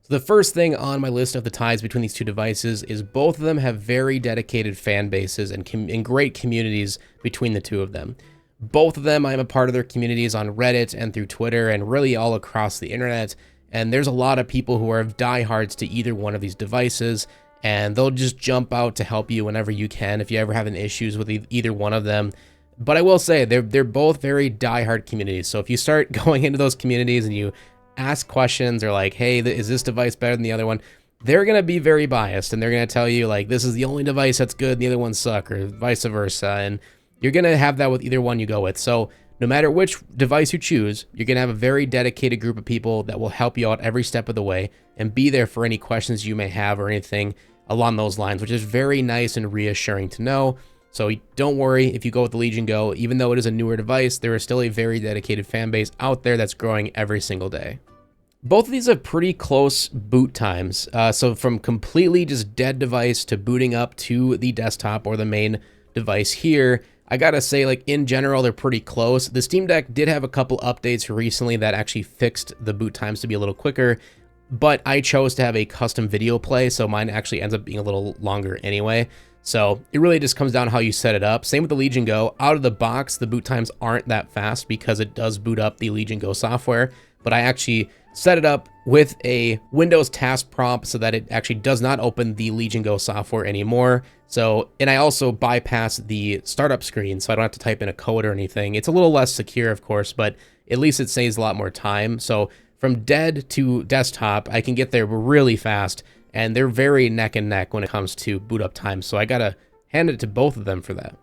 [SPEAKER 1] So the first thing on my list of the ties between these two devices is both of them have very dedicated fan bases and great communities between the two of them. Both of them, I'm a part of their communities on Reddit and through Twitter and really all across the internet. And there's a lot of people who are diehards to either one of these devices, and they'll just jump out to help you whenever you can if you ever have any issues with either one of them. But I will say they're both very diehard communities. So if you start going into those communities and you ask questions or like, hey, is this device better than the other one? They're going to be very biased, and they're going to tell you like, this is the only device that's good and the other ones suck, or vice versa. And you're going to have that with either one you go with. So no matter which device you choose, you're going to have a very dedicated group of people that will help you out every step of the way and be there for any questions you may have or anything along those lines, which is very nice and reassuring to know. So don't worry if you go with the Legion Go. Even though it is a newer device, there is still a very dedicated fan base out there that's growing every single day. Both of these have pretty close boot times. So from completely just dead device to booting up to the desktop or the main device here, I gotta say, like, in general, they're pretty close. The Steam Deck did have a couple updates recently that actually fixed the boot times to be a little quicker, but I chose to have a custom video play, so mine actually ends up being a little longer anyway. So it really just comes down to how you set it up. Same with the Legion Go. Out of the box, the boot times aren't that fast because it does boot up the Legion Go software, but I actually set it up with a Windows task prompt so that it actually does not open the Legion Go software anymore. So, and I also bypass the startup screen, so I don't have to type in a code or anything. It's a little less secure, of course, but at least it saves a lot more time. So from dead to desktop, I can get there really fast, and they're very neck and neck when it comes to boot up time. So I gotta hand it to both of them for that.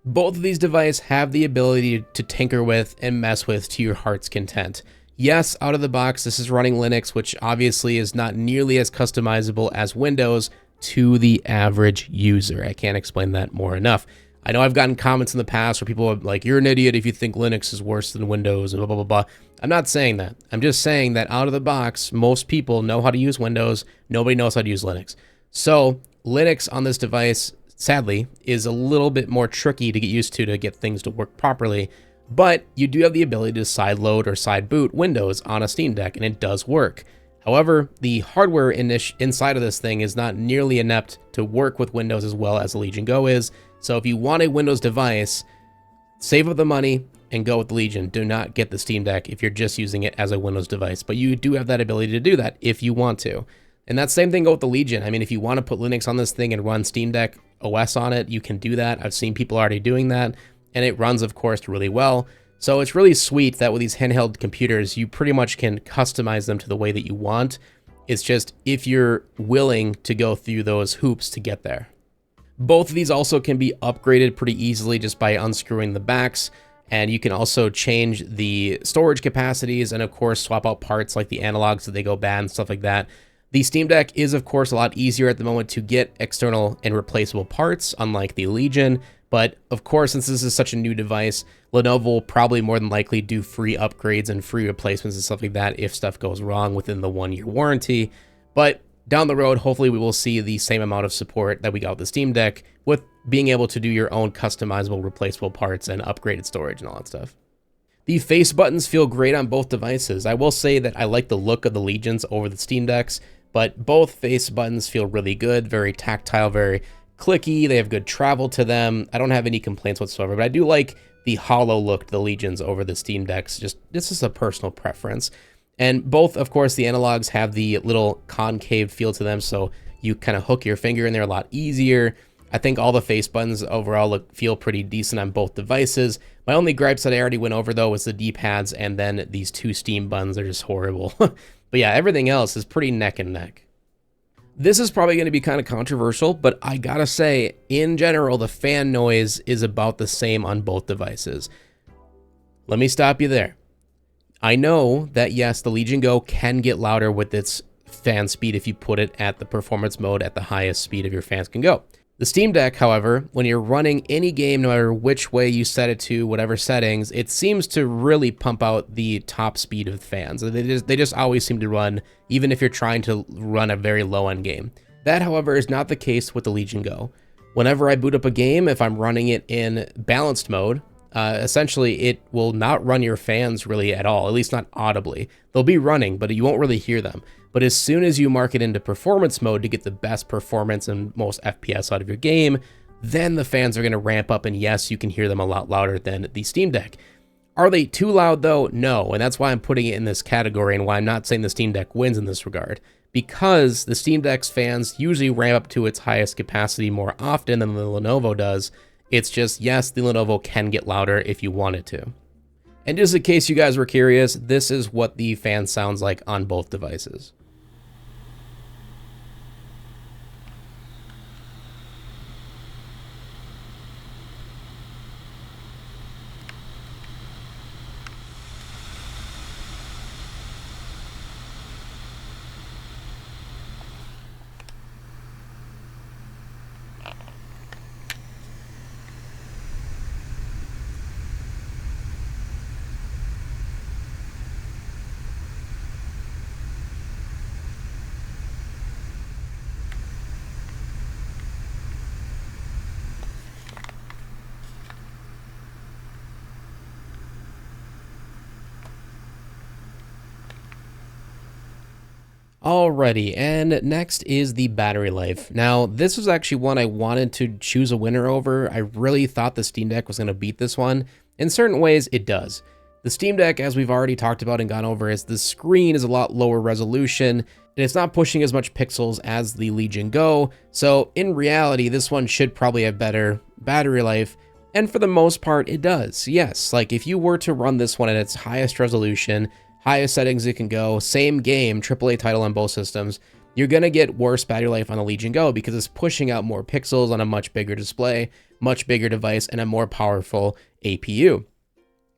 [SPEAKER 1] Both of these devices have the ability to tinker with and mess with to your heart's content. Yes, out of the box, this is running Linux, which obviously is not nearly as customizable as Windows to the average user. I can't explain that more enough. I know I've gotten comments in the past where people are like, you're an idiot if you think Linux is worse than Windows and blah, blah, blah, blah. I'm not saying that. I'm just saying that out of the box, most people know how to use Windows. Nobody knows how to use Linux. So Linux on this device, sadly, is a little bit more tricky to get used to get things to work properly. But you do have the ability to sideload or side boot Windows on a Steam Deck, and it does work. However, the hardware inside of this thing is not nearly inept to work with Windows as well as the Legion Go is. So if you want a Windows device, save up the money and go with the Legion. Do not get the Steam Deck if you're just using it as a Windows device. But you do have that ability to do that if you want to. And that same thing go with the Legion. I mean, if you want to put Linux on this thing and run Steam Deck OS on it, you can do that. I've seen people already doing that. And it runs, of course, really well. So it's really sweet that with these handheld computers, you pretty much can customize them to the way that you want. It's just if you're willing to go through those hoops to get there. Both of these also can be upgraded pretty easily just by unscrewing the backs. And you can also change the storage capacities and, of course, swap out parts like the analogs so they go bad and stuff like that. The Steam Deck is, of course, a lot easier at the moment to get external and replaceable parts, unlike the Legion. But of course, since this is such a new device, Lenovo will probably more than likely do free upgrades and free replacements and stuff like that if stuff goes wrong within the 1-year warranty. But down the road, hopefully we will see the same amount of support that we got with the Steam Deck with being able to do your own customizable replaceable parts and upgraded storage and all that stuff. The face buttons feel great on both devices. I will say that I like the look of the Legions over the Steam Decks, but both face buttons feel really good, very tactile, very clicky. They have good travel to them. I don't have any complaints whatsoever, but I do like the hollow look to the Legions over the Steam Decks. Just this is a personal preference. And both, of course, the analogs have the little concave feel to them, so you kind of hook your finger in there a lot easier. I think all the face buttons overall feel pretty decent on both devices. My only gripes that I already went over, though, was the D-pads, and then these two Steam buttons are just horrible. But yeah, everything else is pretty neck and neck. This is probably going to be kind of controversial, but I gotta say, in general, the fan noise is about the same on both devices. Let me stop you there. I know that, yes, the Legion Go can get louder with its fan speed if you put it at the performance mode at the highest speed of your fans can go. The Steam Deck, however, when you're running any game, no matter which way you set it to, whatever settings, it seems to really pump out the top speed of the fans. They just always seem to run, even if you're trying to run a very low-end game. That, however, is not the case with the Legion Go. Whenever I boot up a game, if I'm running it in balanced mode, essentially it will not run your fans really at all, at least not audibly. They'll be running, but you won't really hear them. But as soon as you mark it into performance mode to get the best performance and most FPS out of your game, then the fans are going to ramp up, and yes, you can hear them a lot louder than the Steam Deck. Are they too loud though? No, and that's why I'm putting it in this category and why I'm not saying the Steam Deck wins in this regard. Because the Steam Deck's fans usually ramp up to its highest capacity more often than the Lenovo does. It's just, yes, the Lenovo can get louder if you want it to. And just in case you guys were curious, this is what the fan sounds like on both devices. Alrighty, and next is the battery life. Now, this was actually one I wanted to choose a winner over. I really thought the Steam Deck was going to beat this one. In certain ways, it does. The Steam Deck, as we've already talked about and gone over, is the screen is a lot lower resolution, and it's not pushing as much pixels as the Legion Go, so in reality, this one should probably have better battery life, and for the most part, it does. Yes, like if you were to run this one at its highest resolution, highest settings it can go, same game, AAA title on both systems, you're going to get worse battery life on the Legion Go because it's pushing out more pixels on a much bigger display, much bigger device, and a more powerful APU.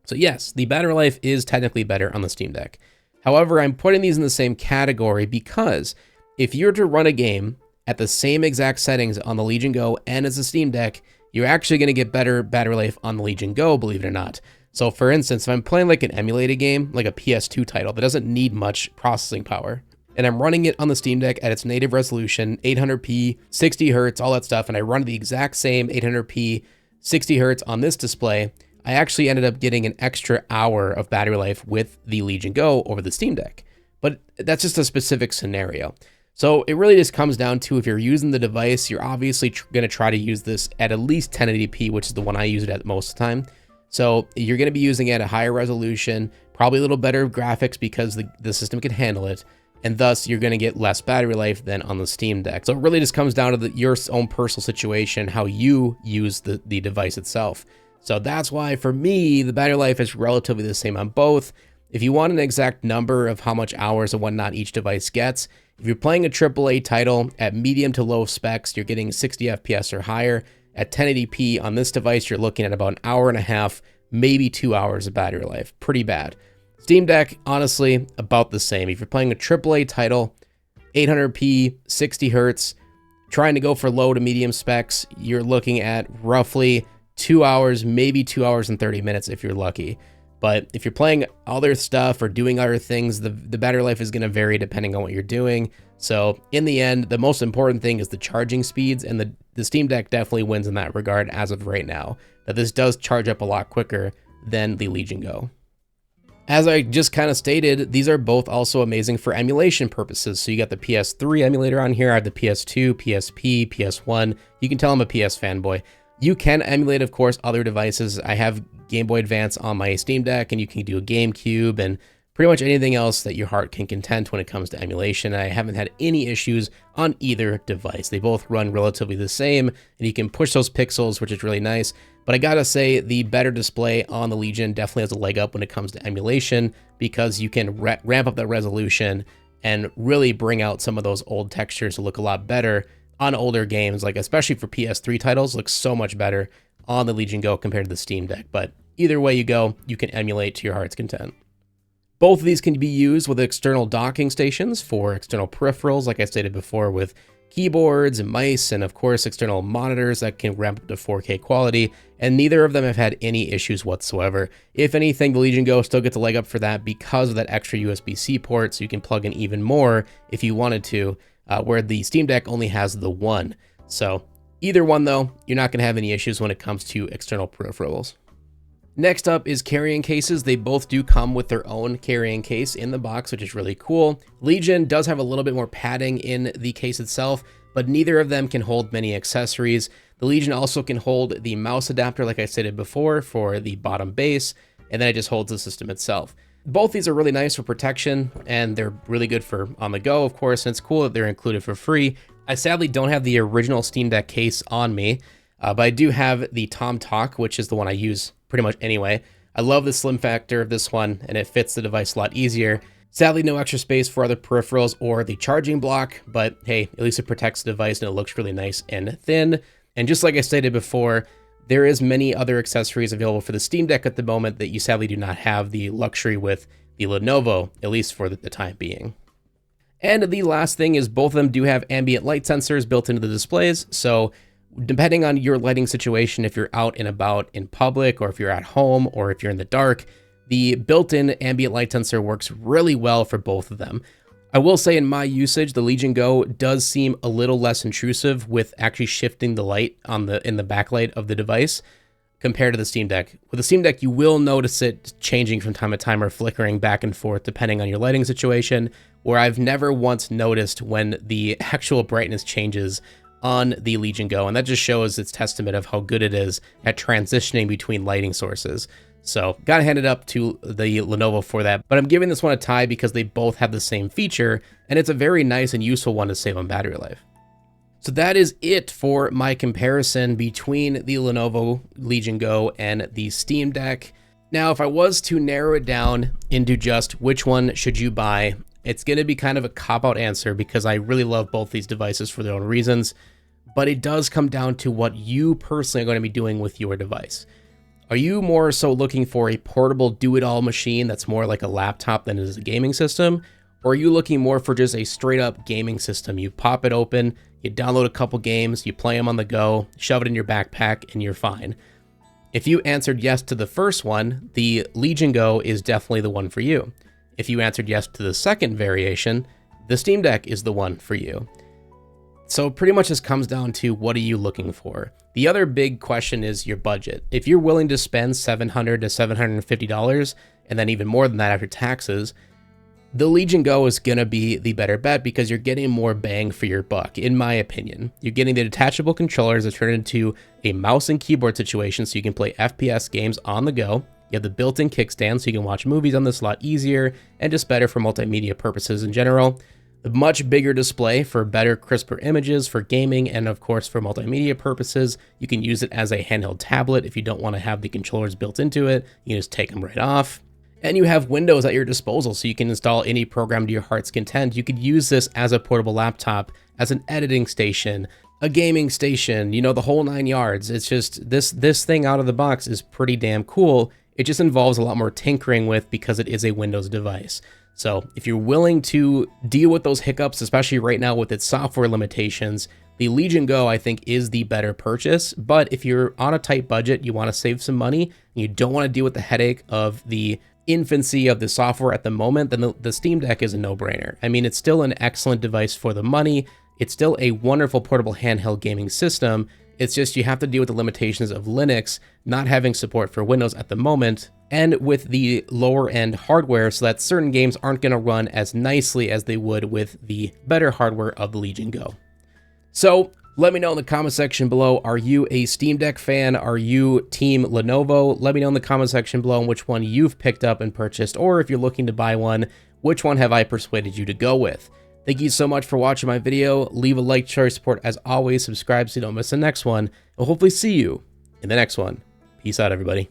[SPEAKER 1] So yes, the battery life is technically better on the Steam Deck. However, I'm putting these in the same category because if you're to run a game at the same exact settings on the Legion Go and as the Steam Deck, you're actually going to get better battery life on the Legion Go, believe it or not. So for instance, if I'm playing like an emulated game, like a PS2 title that doesn't need much processing power, and I'm running it on the Steam Deck at its native resolution, 800p, 60 Hz, all that stuff, and I run the exact same 800p, 60 Hz on this display, I actually ended up getting an extra hour of battery life with the Legion Go over the Steam Deck. But that's just a specific scenario. So it really just comes down to, if you're using the device, you're obviously going to try to use this at least 1080p, which is the one I use it at most of the time. So you're going to be using it at a higher resolution, probably a little better graphics because the system can handle it, and thus you're going to get less battery life than on the Steam Deck. So it really just comes down to your own personal situation, how you use the device itself. So that's why for me, the battery life is relatively the same on both. If you want an exact number of how much hours and whatnot each device gets, if you're playing a AAA title at medium to low specs, you're getting 60 FPS or higher. At 1080p on this device, you're looking at about an hour and a half, maybe 2 hours of battery life. Pretty bad. Steam Deck, honestly, about the same. If you're playing a AAA title, 800p, 60 Hz, trying to go for low to medium specs, you're looking at roughly 2 hours, maybe 2 hours and 30 minutes if you're lucky. But if you're playing other stuff or doing other things, the battery life is going to vary depending on what you're doing. So in the end, the most important thing is the charging speeds, and the Steam Deck definitely wins in that regard as of right now, that this does charge up a lot quicker than the Legion Go. As I just kind of stated, these are both also amazing for emulation purposes. So you got the PS3 emulator on here, I have the PS2, PSP, PS1. You can tell I'm a PS fanboy. You can emulate, of course, other devices. I have Game Boy Advance on my Steam Deck, and you can do a GameCube and pretty much anything else that your heart can content when it comes to emulation. I haven't had any issues on either device. They both run relatively the same, and you can push those pixels, which is really nice. But I gotta say, the better display on the Legion definitely has a leg up when it comes to emulation, because you can ramp up that resolution and really bring out some of those old textures to look a lot better on older games, like especially for PS3 titles, looks so much better on the Legion Go compared to the Steam Deck. But either way you go, you can emulate to your heart's content. Both of these can be used with external docking stations for external peripherals, like I stated before, with keyboards and mice, and of course external monitors that can ramp up to 4K quality, and neither of them have had any issues whatsoever. If anything, the Legion Go still gets a leg up for that because of that extra USB-C port, so you can plug in even more if you wanted to, where the Steam Deck only has the one. So either one though, you're not going to have any issues when it comes to external peripherals. Next up is carrying cases. They both do come with their own carrying case in the box, which is really cool. Legion does have a little bit more padding in the case itself, but neither of them can hold many accessories. The Legion also can hold the mouse adapter, like I stated before, for the bottom base, and then it just holds the system itself. Both these are really nice for protection, and they're really good for on the go, of course, and it's cool that they're included for free. I sadly don't have the original Steam Deck case on me, but I do have the Tom Talk, which is the one I use pretty much anyway. I love the slim factor of this one, and it fits the device a lot easier. Sadly, no extra space for other peripherals or the charging block, but hey, at least it protects the device and it looks really nice and thin. And just like I stated before, there is many other accessories available for the Steam Deck at the moment that you sadly do not have the luxury with the Lenovo, at least for the time being. And the last thing is both of them do have ambient light sensors built into the displays, so depending on your lighting situation, if you're out and about in public, or if you're at home, or if you're in the dark, the built-in ambient light sensor works really well for both of them. I will say in my usage, the Legion Go does seem a little less intrusive with actually shifting the light in the backlight of the device compared to the Steam Deck. With the Steam Deck, you will notice it changing from time to time or flickering back and forth depending on your lighting situation, where I've never once noticed when the actual brightness changes on the Legion Go, and that just shows its testament of how good it is at transitioning between lighting sources. So gotta hand it up to the Lenovo for that, but I'm giving this one a tie because they both have the same feature, and it's a very nice and useful one to save on battery life. So that is it for my comparison between the Lenovo Legion Go and the Steam Deck. Now, if I was to narrow it down into just which one should you buy, it's going to be kind of a cop-out answer because I really love both these devices for their own reasons, but it does come down to what you personally are going to be doing with your device. Are you more so looking for a portable do-it-all machine that's more like a laptop than it is a gaming system? Or are you looking more for just a straight up gaming system? You pop it open, you download a couple games, you play them on the go, shove it in your backpack, and you're fine. If you answered yes to the first one, the Legion Go is definitely the one for you. If you answered yes to the second variation, the Steam Deck is the one for you. So pretty much this comes down to, what are you looking for? The other big question is your budget. If you're willing to spend $700 to $750, and then even more than that after taxes, the Legion Go is going to be the better bet because you're getting more bang for your buck, in my opinion. You're getting the detachable controllers that turn into a mouse and keyboard situation so you can play FPS games on the go. You have the built-in kickstand so you can watch movies on this a lot easier and just better for multimedia purposes in general. The much bigger display for better, crisper images for gaming and of course for multimedia purposes. You can use it as a handheld tablet if you don't want to have the controllers built into it. You can just take them right off. And you have Windows at your disposal, so you can install any program to your heart's content. You could use this as a portable laptop, as an editing station, a gaming station, you know, the whole 9 yards. It's just, this thing out of the box is pretty damn cool. It just involves a lot more tinkering with because it is a Windows device. So if you're willing to deal with those hiccups, especially right now with its software limitations, the Legion Go, I think, is the better purchase. But if you're on a tight budget, you want to save some money, and you don't want to deal with the headache of the infancy of the software at the moment, then the Steam Deck is a no-brainer. I mean, it's still an excellent device for the money. It's still a wonderful portable handheld gaming system. It's just you have to deal with the limitations of Linux not having support for Windows at the moment, and with the lower end hardware, so that certain games aren't going to run as nicely as they would with the better hardware of the Legion Go. So let me know in the comment section below, are you a Steam Deck fan? Are you team Lenovo? Let me know in the comment section below on which one you've picked up and purchased, or if you're looking to buy one, which one have I persuaded you to go with? Thank you so much for watching my video. Leave a like, share, support as always, subscribe so you don't miss the next one. I'll hopefully see you in the next one. Peace out, everybody.